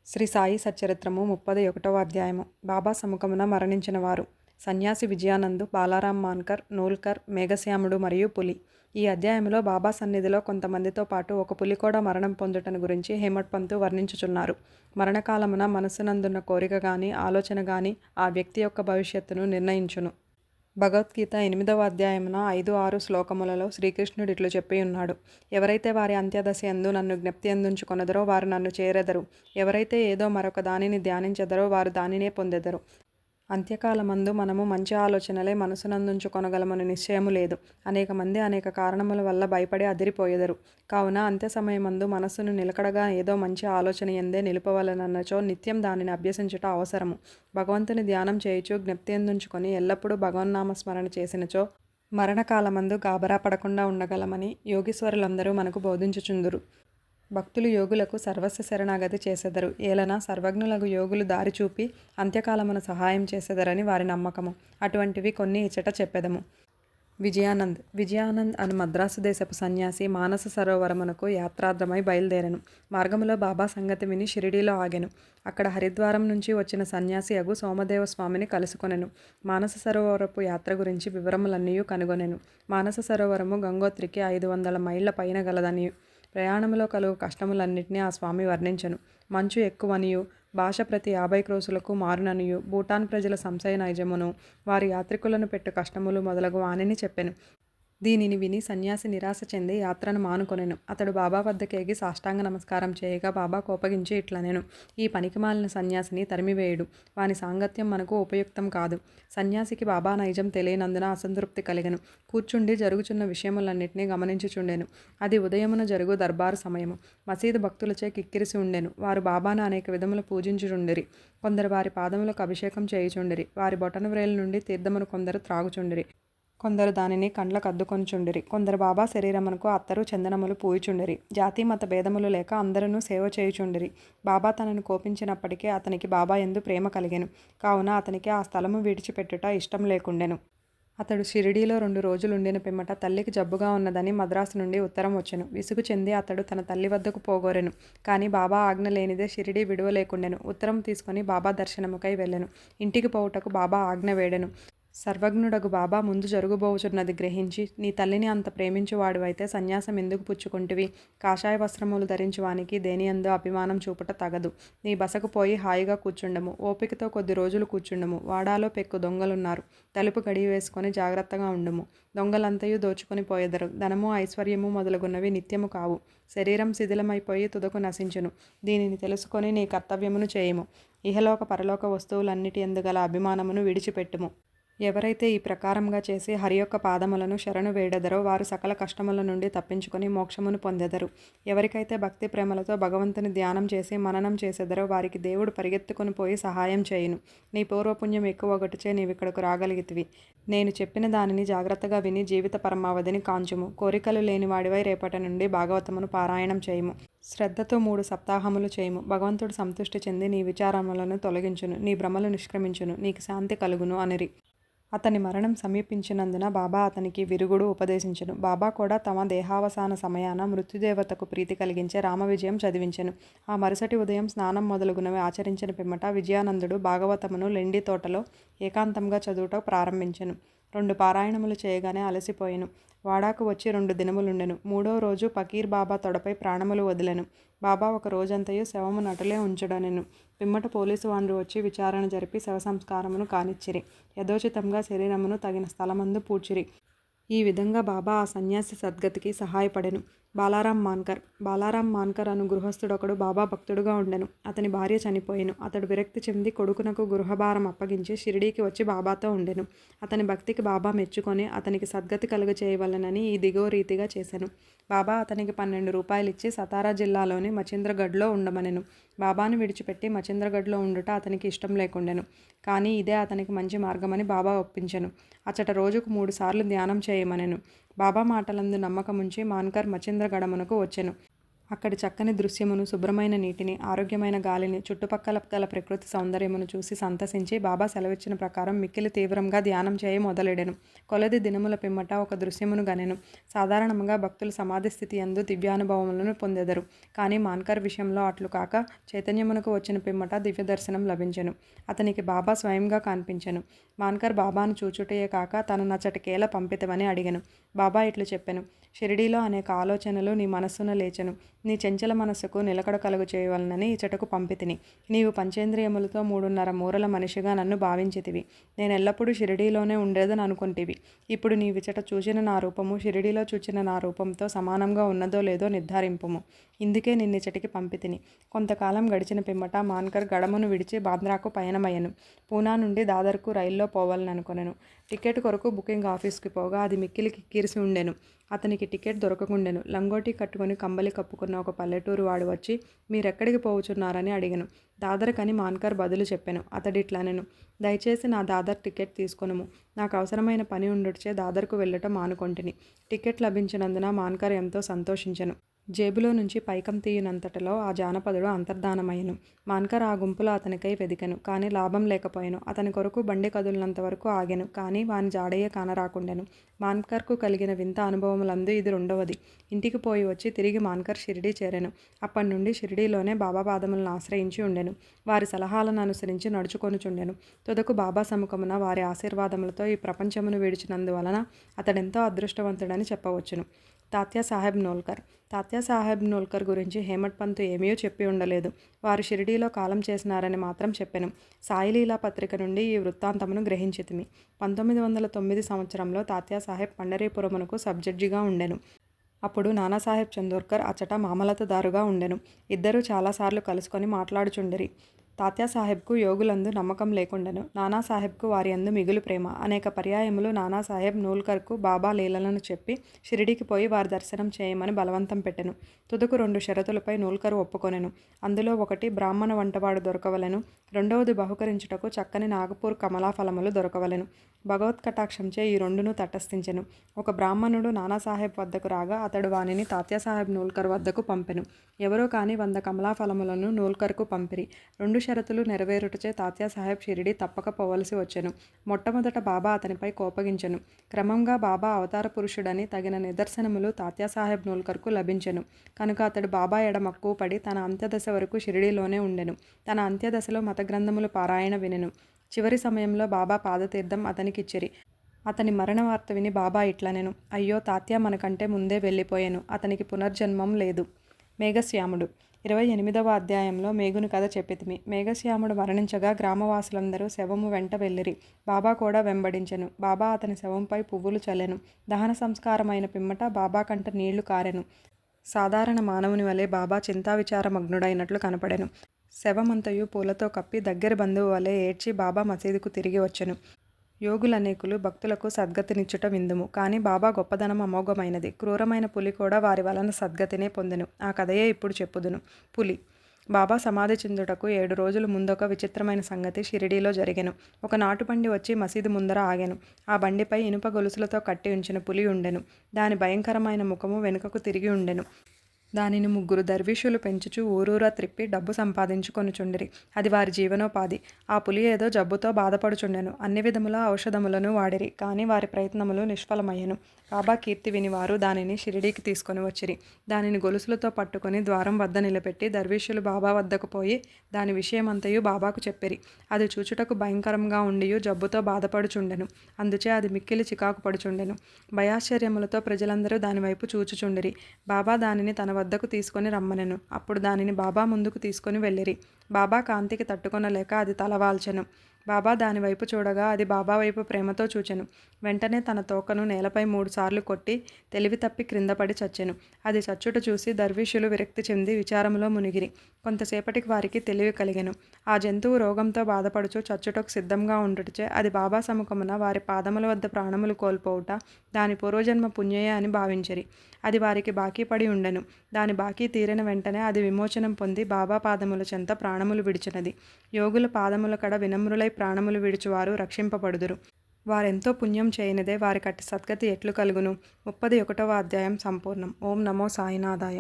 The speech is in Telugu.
శ్రీ సాయి సచ్చరిత్రము 31వ అధ్యాయము. బాబా సముఖమున మరణించిన వారు. సన్యాసి విజయానంద్, బాలారాం మాన్కర్, నూల్కర్, మేఘశ్యాముడు మరియు పులి. ఈ అధ్యాయములో బాబా సన్నిధిలో కొంతమందితో పాటు ఒక పులి కూడా మరణం పొందుటను గురించి హేమడ్ పంతు వర్ణించుచున్నారు. మరణకాలమున మనస్సునందున్న కోరిక గాని, ఆలోచన గాని ఆ వ్యక్తి యొక్క భవిష్యత్తును నిర్ణయించును. భగవద్గీత 8వ అధ్యాయమున 5-6 శ్లోకములలో శ్రీకృష్ణుడు ఇట్లు చెప్పియున్నాడు. ఎవరైతే వారి అంత్యదశయందు నన్ను జ్ఞప్తి అందుంచుకొనెదరో వారు నన్ను చేరెదరు. ఎవరైతే ఏదో మరొక దానిని ధ్యానించెదరో వారు దానినే పొందెదరు. అంత్యకాలమందు మనము మంచి ఆలోచనలే మనసునందుంచుకొనగలమని నిశ్చయము లేదు. అనేక మంది అనేక కారణముల వల్ల భయపడి అదిరిపోయెదరు. కావున అంత్య సమయమందు మనస్సును నిలకడగా ఏదో మంచి ఆలోచన యందే నిలుపవలనన్నచో నిత్యం దానిని అభ్యసించుట అవసరము. భగవంతుని ధ్యానం చేయుచు జ్ఞప్తి అందుంచుకొని ఎల్లప్పుడూ భగవన్నామస్మరణ చేసినచో మరణకాలమందు గాబరా పడకుండా ఉండగలమని యోగీశ్వరులందరూ మనకు బోధించుచుందురు. భక్తులు యోగులకు సర్వస్వ శరణాగతి చేసెదరు. ఏలన సర్వజ్ఞులకు యోగులు దారి చూపి అంత్యకాలమున సహాయం చేసెదరని వారి నమ్మకము. అటువంటివి కొన్ని ఇచ్చట చెప్పెదము. విజయానంద్ అను మద్రాసు దేశపు సన్యాసి మానస సరోవరమునకు యాత్రార్థమై బయలుదేరెను. మార్గములో బాబా సంగతి విని షిరిడీలో ఆగెను. అక్కడ హరిద్వారం నుంచి వచ్చిన సన్యాసి అగు సోమదేవ స్వామిని కలుసుకొనెను. మానస సరోవరపు యాత్ర గురించి వివరములన్నీయూ కనుగొనెను. మానస సరోవరము గంగోత్రికి 500 మైళ్ళ పైన గలదనియు, ప్రయాణములో కలుగు కష్టములన్నిటినీ ఆ స్వామి వర్ణించెను. మంచు ఎక్కువనియు, భాష ప్రతి 50 క్రోసులకు మారుననియు, భూటాన్ ప్రజల సంశయ నైజమును, వారి యాత్రికులను పెట్టు కష్టములు మొదలగు వానిని చెప్పెను. దీనిని విని సన్యాసి నిరాశ చెంది యాత్రను మానుకొనెను. అతడు బాబా వద్దకేగి సాష్టాంగ నమస్కారం చేయగా బాబా కోపగించి ఇట్లనెను: ఈ పనికిమాలిన సన్యాసిని తరిమివేయుడు. వాని సాంగత్యం మనకు ఉపయుక్తం కాదు. సన్యాసికి బాబా నైజం తెలియనందున అసంతృప్తి కలిగెను. కూర్చుండి జరుగుచున్న విషయములన్నిటినీ గమనించుచుండెను. అది ఉదయమున జరుగు దర్బారు సమయము. మసీదు భక్తులచే కిక్కిరిసి ఉండెను. వారు బాబాను అనేక విధములు పూజించుచుండిరి. కొందరు వారి పాదములకు అభిషేకం చేయుచుండిరి. వారి బొటన వ్రేలు నుండి తీర్థమును కొందరు త్రాగుచుండిరి. కొందరు దానిని కండ్లకు అద్దుకొనుచుండిరి. కొందరు బాబా శరీరమునకు అత్తరు చందనములు పూయుచుండిరి. జాతి మత భేదములు లేక అందరూ సేవ చేయుచుండిరి. బాబా తనను కోపించినప్పటికీ అతనికి బాబా యందు ప్రేమ కలిగెను. కావున అతనికి ఆ స్థలము విడిచిపెట్టుట ఇష్టం లేకుండెను. అతడు షిరిడీలో 2 రోజులుండిన పిమ్మట తల్లికి జబ్బుగా ఉన్నదని మద్రాసు నుండి ఉత్తరం వచ్చెను. విసుగు చెంది అతడు తన తల్లి వద్దకు పోగోరెను. కానీ బాబా ఆజ్ఞ లేనిదే షిరిడీ విడువలేకుండెను. ఉత్తరం తీసుకొని బాబా దర్శనముకై వెళ్ళెను. ఇంటికి పోవుటకు బాబా ఆజ్ఞ వేడెను. సర్వజ్ఞుడగు బాబా ముందు జరుగుబోవుచున్నది గ్రహించి, నీ తల్లిని అంత ప్రేమించువాడివైతే సన్యాసం ఎందుకు పుచ్చుకుంటివి? కాషాయ వస్త్రములు ధరించువానికి దేనియందు అభిమానం చూపుట తగదు. నీ బసకు పోయి హాయిగా కూర్చుండము. ఓపికతో కొద్ది రోజులు కూర్చుండము. వాడాలో పెక్కు దొంగలున్నారు. తలుపు గడి వేసుకొని జాగ్రత్తగా ఉండుము. దొంగలంతయు దోచుకొని పోయెదరు. ధనము, ఐశ్వర్యము మొదలగున్నవి నిత్యము కావు. శరీరం శిథిలమైపోయి తుదకు నశించును. దీనిని తెలుసుకొని నీ కర్తవ్యమును చేయుము. ఇహలోక పరలోక వస్తువులన్నిటి యందు గల అభిమానమును విడిచిపెట్టుము. ఎవరైతే ఈ ప్రకారంగా చేసి హరి యొక్క పాదములను శరణు వేడెదరో వారు సకల కష్టముల నుండి తప్పించుకొని మోక్షమును పొందెదరు. ఎవరికైతే భక్తి ప్రేమలతో భగవంతుని ధ్యానం చేసి మననం చేసెదరో వారికి దేవుడు పరిగెత్తుకొని పోయి సహాయం చేయును. నీ పూర్వపుణ్యం ఎక్కువగొట్టుచే నీవిక్కడకు రాగలిగితివి. నేను చెప్పిన దానిని జాగ్రత్తగా విని జీవిత పరమావధిని కాంచుము. కోరికలు లేనివాడివై రేపటి నుండి భాగవతమును పారాయణం చేయుము. శ్రద్ధతో 3 సప్తాహములు చేయుము. భగవంతుడు సంతుష్టి చెంది నీ విచారములను తొలగించును. నీ భ్రమలు నిష్క్రమించును. నీకు శాంతి కలుగును అనిరి. అతని మరణం సమీపించినందున బాబా అతనికి విరుగుడు ఉపదేశించెను. బాబా కూడా తమ దేహావసాన సమయాన మృత్యుదేవతకు ప్రీతి కలిగించే రామవిజయం చదివించెను. ఆ మరుసటి ఉదయం స్నానం మొదలుగునవి ఆచరించిన పిమ్మట విజయానందుడు భాగవతమును లెండి తోటలో ఏకాంతంగా చదువుట ప్రారంభించెను. 2 పారాయణములు చేయగానే అలసిపోయెను. వాడాకు వచ్చి 2 దినములుండెను. 3వ రోజు పకీర్ బాబా తొడపై ప్రాణములు వదిలెను. బాబా ఒక రోజంతయు శవమును అటులే ఉంచుడనెను. పిమ్మట పోలీసు వాన్రు వచ్చి విచారణ జరిపి శవ సంస్కారమును కానిచ్చిరి. యథోచితంగా శరీరమును తగిన స్థలమందు పూడ్చిరి. ఈ విధంగా బాబా ఆ సన్యాసి సద్గతికి సహాయపడెను. బాలారాం మాన్కర్ అను గృహస్థుడొకడు బాబా భక్తుడుగా ఉండెను. అతని భార్య చనిపోయెను. అతడు విరక్తి చెంది కొడుకునకు గృహభారం అప్పగించి షిరిడీకి వచ్చి బాబాతో ఉండెను. అతని భక్తికి బాబా మెచ్చుకొని అతనికి సద్గతి కలుగచేయవలెనని ఈ దిగో రీతిగా చేసెను. బాబా అతనికి 12 రూపాయలిచ్చి సతారా జిల్లాలోని మచింద్రగఢ్లో ఉండమనెను. బాబాను విడిచిపెట్టి మచింద్రగఢ్లో ఉండుట అతనికి ఇష్టం లేకుండెను. కానీ ఇదే అతనికి మంచి మార్గమని బాబా ఒప్పించెను. అచట రోజుకు 3 సార్లు ధ్యానం చేయమనెను. బాబా మాటలందు నమ్మకముంచి మాన్కర్ మచింద్రగఢమునకు వచ్చెను. అక్కడి చక్కని దృశ్యమును, శుభ్రమైన నీటిని, ఆరోగ్యమైన గాలిని, చుట్టుపక్కల గల ప్రకృతి సౌందర్యమును చూసి సంతసించి బాబా సెలవిచ్చిన ప్రకారం మిక్కిలి తీవ్రంగా ధ్యానం చేయ మొదలెడెను. కొలది దినముల పిమ్మట ఒక దృశ్యమును గనెను. సాధారణంగా భక్తులు సమాధి స్థితి యందు దివ్యానుభవములను పొందెదరు. కానీ మాన్కర్ విషయంలో అట్లు కాక చైతన్యమునకు వచ్చిన పిమ్మట దివ్య దర్శనం లభించెను. అతనికి బాబా స్వయంగా కనిపించెను. మాన్కర్ బాబాను చూచుటయే కాక తన నచ్చటికేల పంపితమని అడిగెను. బాబా ఇట్లు చెప్పెను: షిరిడీలో అనేక ఆలోచనలు నీ మనస్సున లేచెను. నీ చెంచల మనస్సుకు నిలకడ కలుగు చేయవలనని ఇచటకు పంపితిని. నీవు పంచేంద్రియములతో 3.5 మూరల మనిషిగా నన్ను భావించితివి. నేనెల్లప్పుడూ షిరిడీలోనే ఉండేదని అనుకుంటివి. ఇప్పుడు నీవిచట చూచిన నా రూపము షిరిడీలో చూచిన నా రూపంతో సమానంగా ఉన్నదో లేదో నిర్ధారింపుము. ఇందుకే నిన్నిచటికి పంపితిని. కొంతకాలం గడిచిన పిమ్మట మాన్కర్ గడమును విడిచి బాంద్రాకు పయనమయ్యెను. పూనా నుండి దాదర్కు రైల్లో పోవాలననుకొనెను. టికెట్ కొరకు బుకింగ్ ఆఫీస్కి పోగా అది మిక్కిలి కిక్కిరిసి ఉండెను. అతనికి టికెట్ దొరకకుండెను. లంగోటి కట్టుకుని కంబలి కప్పుకున్న ఒక పల్లెటూరు వాడు వచ్చి మీరెక్కడికి పోవుచున్నారని అడిగెను. దాదర్కని మాన్కర్ బదులు చెప్పెను. అతడిట్లనెను: దయచేసి నా దాదర్ టికెట్ తీసుకొనుము. నాకు అవసరమైన పని ఉండుటచే దాదర్కు వెళ్ళటం మానుకొంటిని. టికెట్ లభించినందున మాన్కర్ ఎంతో సంతోషించెను. జేబులో నుంచి పైకం తీయునంతటలో ఆ జానపదుడు అంతర్ధానమయ్యెను. మాన్కర్ ఆ గుంపులో అతనికై వెదికెను. కానీ లాభం లేకపోయెను. అతని కొరకు బండి కదులినంత వరకు ఆగెను. కానీ వాని జాడయే కానరాకుండెను. మాన్కర్కు కలిగిన వింత అనుభవములందు ఇది రెండవది. ఇంటికి పోయి వచ్చి తిరిగి మాన్కర్ షిరిడీ చేరెను. అప్పటి నుండి షిరిడీలోనే బాబా పాదములను ఆశ్రయించి ఉండెను. వారి సలహాలను అనుసరించి నడుచుకొనుచుండెను. తుదకు బాబా సముఖమున వారి ఆశీర్వాదములతో ఈ ప్రపంచమును విడిచినందువలన అతడెంతో అదృష్టవంతుడని చెప్పవచ్చును. తాత్యాసాహెబ్ నోల్కర్. తాత్యాసాహెబ్ నోల్కర్ గురించి హేమట్ పంతు ఏమీయో చెప్పి ఉండలేదు. వారు షిరిడీలో కాలం చేసినారని మాత్రం చెప్పెను. సాయిలీలా పత్రిక నుండి ఈ వృత్తాంతమును గ్రహించితిమి. 1909 సంవత్సరంలో తాత్యాసాహెబ్ పండరీపురమునకు సబ్జడ్జిగా ఉండెను. అప్పుడు నానాసాహెబ్ చందోర్కర్ అచ్చట మామలతదారుగా ఉండెను. ఇద్దరూ చాలాసార్లు కలుసుకొని మాట్లాడుచుండిరి. తాత్యాసాహెబ్కు యోగులందు నమ్మకం లేకుండెను. నానాసాహెబ్కు వారి యందు మిగులు ప్రేమ. అనేక పర్యాయములు నానాసాహెబ్ నోల్కర్కు బాబా లీలలను చెప్పి షిరిడీకి పోయి వారి దర్శనం చేయమని బలవంతం పెట్టెను. తుదకు 2 షరతులపై నోల్కరు ఒప్పుకొనెను. అందులో ఒకటి బ్రాహ్మణ వంటవాడు దొరకవలెను. రెండవది బహుకరించుటకు చక్కని నాగపూర్ కమలాఫలములు దొరకవలెను. భగవత్కటాక్షంచే ఈ రెండును తటస్థించెను. ఒక బ్రాహ్మణుడు నానాసాహెబ్ వద్దకు రాగా అతడు వానిని తాత్యాసాహెబ్ నోల్కర్ వద్దకు పంపెను. ఎవరో కాని 100 కమలాఫలములను నోల్కర్కు పంపిరి. 2 షరతులు నెరవేరుటచే తాత్యాసాహెబ్ షిరిడీ తప్పక పోవలసి వచ్చెను. మొట్టమొదట బాబా అతనిపై కోపగించెను. క్రమంగా బాబా అవతార పురుషుడని తగిన నిదర్శనములు తాత్యాసాహెబ్ నోల్కర్కు లభించెను. కనుక అతడు బాబా ఎడ మక్కువ పడి తన అంత్యదశ వరకు షిరిడీలోనే ఉండెను. తన అంత్యదశలో మతగ్రంథములు పారాయణ వినెను. చివరి సమయంలో బాబా పాదతీర్థం అతనికిచ్చిరి. అతని మరణ వార్త విని బాబా ఇట్లనెను: అయ్యో, తాత్య మనకంటే ముందే వెళ్ళిపోయెను. అతనికి పునర్జన్మం లేదు. మేఘశ్యాముడు. 28వ అధ్యాయంలో మేఘుని కథ చెప్పితిమి. మేఘశ్యాముడు మరణించగా గ్రామవాసులందరూ శవము వెంట వెళ్ళిరి. బాబా కూడా వెంబడించెను. బాబా అతని శవంపై పువ్వులు చల్లెను. దహన సంస్కారమైన పిమ్మట బాబా కంట నీళ్లు కారెను. సాధారణ మానవుని వలె బాబా చింతావిచారమగ్నుడైనట్లు కనపడెను. శవమంతయు పూలతో కప్పి దగ్గర బంధువు వలె ఏడ్చి బాబా మసీదుకు తిరిగి వచ్చెను. యోగులనేకులు భక్తులకు సద్గతినిచ్చుట విందుము. కానీ బాబా గొప్పదనం అమోఘమైనది. క్రూరమైన పులి కూడా వారి వలన సద్గతినే పొందెను. ఆ కథయే ఇప్పుడు చెప్పుదును. పులి. బాబా సమాధి చెందుటకు 7 రోజుల ముందొక విచిత్రమైన సంగతి షిరిడీలో జరిగెను. ఒక నాటుబండి వచ్చి మసీదు ముందర ఆగెను. ఆ బండిపై ఇనుప గొలుసులతో కట్టి ఉంచిన పులి ఉండెను. దాని భయంకరమైన ముఖము వెనుకకు తిరిగి ఉండెను. దానిని 3 దర్వీషులు పెంచుచు ఊరూరా త్రిప్పి డబ్బు సంపాదించుకొనుచుండిరి. అది వారి జీవనోపాధి. ఆ పులి ఏదో జబ్బుతో బాధపడుచుండెను. అన్ని విధముల ఔషధములను వాడిరి. కానీ వారి ప్రయత్నములు నిష్ఫలమయ్యెను. బాబా కీర్తి విని వారు దానిని షిరిడీకి తీసుకొని వచ్చిరి. దానిని గొలుసులతో పట్టుకొని ద్వారం వద్ద నిలబెట్టి దర్వీషులు బాబా వద్దకు పోయి దాని విషయమంతయు బాబాకు చెప్పిరి. అది చూచుటకు భయంకరంగా ఉండియు జబ్బుతో బాధపడుచుండెను. అందుచే అది మిక్కిలి చికాకు పడుచుండెను. భయాశ్చర్యములతో ప్రజలందరూ దానివైపు చూచుచుండిరి. బాబా దానిని తన వద్దకు తీసుకొని రమ్మనెను. అప్పుడు దానిని బాబా ముందుకు తీసుకొని వెళ్ళిరి. బాబా కాంతికి తట్టుకొనలేక అది తలవాల్చెను. బాబా దానివైపు చూడగా అది బాబా వైపు ప్రేమతో చూచెను. వెంటనే తన తోకను నేలపై 3 సార్లు కొట్టి తెలివి తప్పి క్రిందపడి చచ్చెను. అది చచ్చుట చూసి దర్వీషులు విరక్తి చెంది విచారములో మునిగిరి. కొంతసేపటికి వారికి తెలివి కలిగెను. ఆ జంతువు రోగంతో బాధపడుచు చచ్చుటకు సిద్ధంగా ఉండుటచే అది బాబా సముఖమున వారి పాదముల వద్ద ప్రాణములు కోల్పోవుట దాని పూర్వజన్మ పుణ్యయే అని భావించిరి. అది వారికి బాకీ పడి ఉండెను. దాని బాకీ తీరిన వెంటనే అది విమోచనం పొంది బాబా పాదముల చెంత ప్రాణములు విడిచినది. యోగుల పాదముల కడ వినమ్రులై ప్రాణములు విడిచువారు రక్షింపబడుదురు. వారెంతో పుణ్యం చేయనిదే వారికట్టి సద్గతి ఎట్లు కలుగును. 31వ అధ్యాయం సంపూర్ణం. ఓం నమో సాయినాథాయ.